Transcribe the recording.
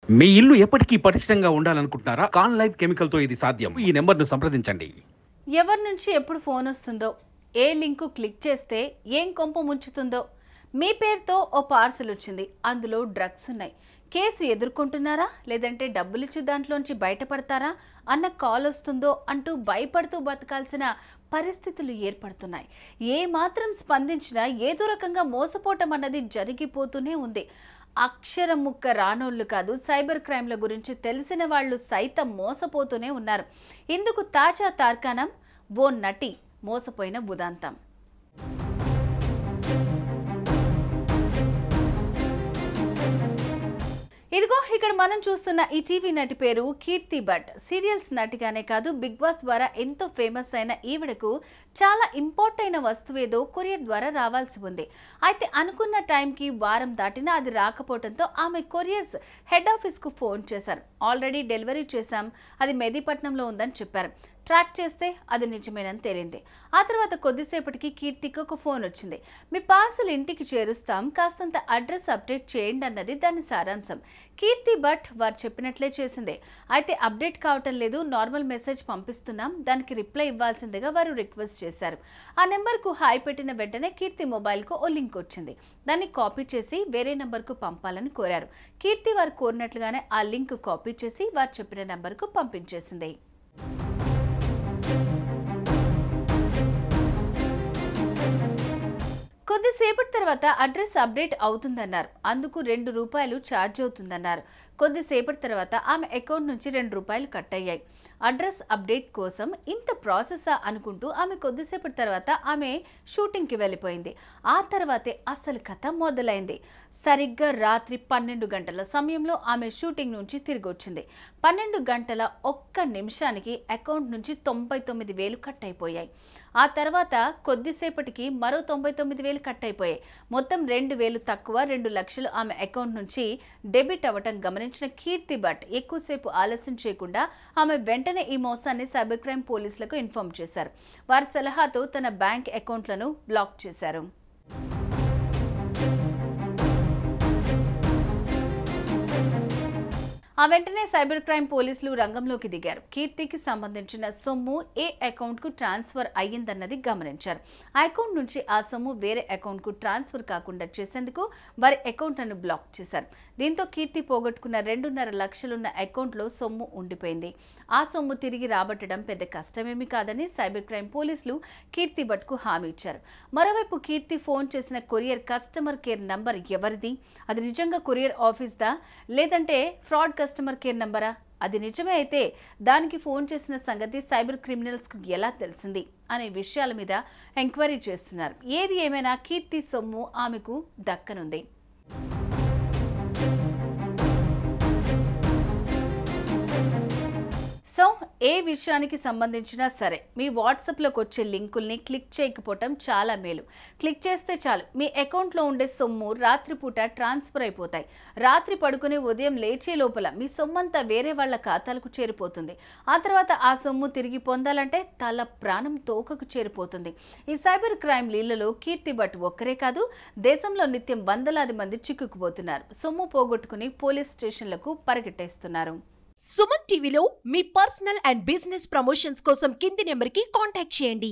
మీ ఇల్లు ఎప్పటికీ పటిష్టంగా ఉండాలనుకుంటున్నారా? కాన్ లైఫ్ కెమికల్‌తో ఇది సాధ్యం. ఈ నంబర్‌ను సంప్రదించండి. ఎవరి నుంచి ఎప్పుడు ఫోన్ వస్తుందో, ఏ లింకు క్లిక్ చేస్తే ఏం కొంప ముంచుతుందో, మీ పేరుతో ఓ పార్సల్ వచ్చింది, అందులో డ్రగ్స్ ఉన్నాయి, కేసు ఎదుర్కొంటున్నారా లేదంటే డబ్బులిచ్చి దాంట్లోంచి బయటపడతారా అన్న కాల్ వస్తుందో అంటూ భయపడుతూ బతకాల్సిన పరిస్థితులు ఏర్పడుతున్నాయి. ఏ మాత్రం స్పందించినా ఏదో రకంగా మోసపోవటం అన్నది జరిగిపోతూనే ఉంది. అక్షరం ముక్క రానోళ్ళు కాదు, సైబర్ క్రైమ్ల గురించి తెలిసిన వాళ్ళు సైతం మోసపోతూనే ఉన్నారు. ఇందుకు తాజా తార్కాణం ఓ నటి మోసపోయిన బుదాంతం. ఇదిగో ఇక్కడ మనం చూస్తున్న ఈ టీవీ నటి పేరు కీర్తి భట్. సీరియల్స్ నటిగానే కాదు, బిగ్ బాస్ ద్వారా ఎంతో ఫేమస్ అయిన ఈవిడకు చాలా ఇంపార్టెంట్ అయిన వస్తువు ఏదో కొరియర్ ద్వారా రావాల్సి ఉంది. అయితే అనుకున్న టైంకి వారం దాటినా అది రాకపోవడంతో ఆమె కొరియర్స్ హెడ్ ఆఫీస్కు ఫోన్ చేశారు. ఆల్రెడీ డెలివరీ చేశాం, అది మెదీపట్నంలో ఉందని చెప్పారు. ట్రాక్ చేస్తే అది నిజమేనని తేలింది. ఆ తర్వాత కొద్దిసేపటికి కీర్తికి ఒక ఫోన్ వచ్చింది. మీ పార్సల్ ఇంటికి చేరుస్తాం, కాస్తంత అడ్రస్ అప్డేట్ చేయండి అన్నది దాని సారాంశం. కీర్తి భట్ వారు చెప్పినట్లే చేసింది. అయితే అప్డేట్ కావటం లేదు, నార్మల్ మెసేజ్ పంపిస్తున్నాం, దానికి రిప్లై ఇవ్వాల్సిందిగా వారు రిక్వెస్ట్ చేశారు. ఆ నెంబర్కు హాయ్ పెట్టిన వెంటనే కీర్తి మొబైల్కు ఓ లింక్ వచ్చింది. దాన్ని కాపీ చేసి వేరే నెంబర్కు పంపాలని కోరారు. కీర్తి వారు కోరినట్లుగానే ఆ లింక్ కాపీ చేసి వారు చెప్పిన నెంబర్కు పంపించేసింది. కొద్దిసేపటి తర్వాత అడ్రస్ అప్డేట్ అవుతుందన్నారు. అందుకు ₹2 ఛార్జ్ అవుతుందన్నారు. కొద్దిసేపటి తర్వాత ఆమె అకౌంట్ నుంచి ₹2 కట్ అయ్యాయి. అడ్రస్ అప్డేట్ కోసం ఇంత ప్రాసెసా అనుకుంటూ ఆమె కొద్దిసేపటి తర్వాత ఆమె షూటింగ్కి వెళ్ళిపోయింది. ఆ తర్వాతే అసలు కథ మొదలైంది. సరిగ్గా రాత్రి 12 గంటల సమయంలో ఆమె షూటింగ్ నుంచి తిరిగి వచ్చింది. 12 గంటల 1 నిమిషానికి అకౌంట్ నుంచి 99,000 కట్ అయిపోయాయి. ఆ తర్వాత కొద్దిసేపటికి మరో 99,000 కట్ అయిపోయాయి. మొత్తం 2,000 తక్కువ 2 లక్షలు ఆమె అకౌంట్ నుంచి డెబిట్ అవ్వటం గమనించిన కీర్తి భట్ ఎక్కువసేపు ఆలస్యం చేయకుండా ఆమె వెంటనే ఈ మోసాన్ని సైబర్ క్రైమ్ పోలీసులకు ఇన్ఫార్మ్ చేశారు. వారి సలహాతో తన బ్యాంక్ అకౌంట్లను బ్లాక్ చేశారు. ఆ వెంటనే సైబర్ క్రైమ్ పోలీసులు రంగంలోకి దిగారు. కీర్తికి సంబంధించిన సొమ్ము ఏ అకౌంట్కు ట్రాన్స్ఫర్ అయ్యిందన్నది గమనించారు. ఆ అకౌంట్ నుంచి ఆ సొమ్ము వేరే అకౌంట్కు ట్రాన్స్ఫర్ కాకుండా చేసేందుకు వారి అకౌంట్లను బ్లాక్ చేశారు. దీంతో కీర్తి పోగొట్టుకున్న 2.5 లక్షలున్న అకౌంట్లో సొమ్ము ఉండిపోయింది. ఆ సొమ్ము తిరిగి రాబట్టడం పెద్ద కష్టమేమీ కాదని సైబర్ క్రైమ్ పోలీసులు కీర్తి భట్కు హామీ ఇచ్చారు. మరోవైపు కీర్తి ఫోన్ చేసిన కొరియర్ కస్టమర్ కేర్ నంబర్ ఎవరిది? అది నిజంగా కొరియర్ ఆఫీస్దా లేదంటే ఫ్రాడ్ కస్టమర్ కేర్ నంబరా? అది నిజమే అయితే దానికి ఫోన్ చేసిన సంగతి సైబర్ క్రిమినల్స్కు ఎలా తెలిసింది అనే విషయాల మీద ఎంక్వైరీ చేస్తున్నారు. ఏది ఏమైనా కీర్తి సొమ్ము ఆమెకు దక్కనుంది. సో ఏ విషయానికి సంబంధించినా సరే మీ వాట్సాప్లోకి వచ్చే లింకుల్ని క్లిక్ చేయకపోవటం చాలా మేలు. క్లిక్ చేస్తే చాలు మీ అకౌంట్లో ఉండే సొమ్ము రాత్రిపూట ట్రాన్స్ఫర్ అయిపోతాయి. రాత్రి పడుకుని ఉదయం లేచే లోపల మీ సొమ్మంతా వేరే వాళ్ళ ఖాతాలకు చేరిపోతుంది. ఆ తర్వాత ఆ సొమ్ము తిరిగి పొందాలంటే తల ప్రాణం తోకకు చేరిపోతుంది. ఈ సైబర్ క్రైమ్ లీలలో కీర్తి భట్ ఒక్కరే కాదు, దేశంలో నిత్యం వందలాది మంది చిక్కుకుపోతున్నారు. సొమ్ము పోగొట్టుకుని పోలీస్ స్టేషన్లకు పరిగెట్టేస్తున్నారు. సుమన్ టీవీలో మీ పర్సనల్ అండ్ బిజినెస్ ప్రమోషన్స్ కోసం కింది నెంబర్కి కాంటాక్ట్ చేయండి.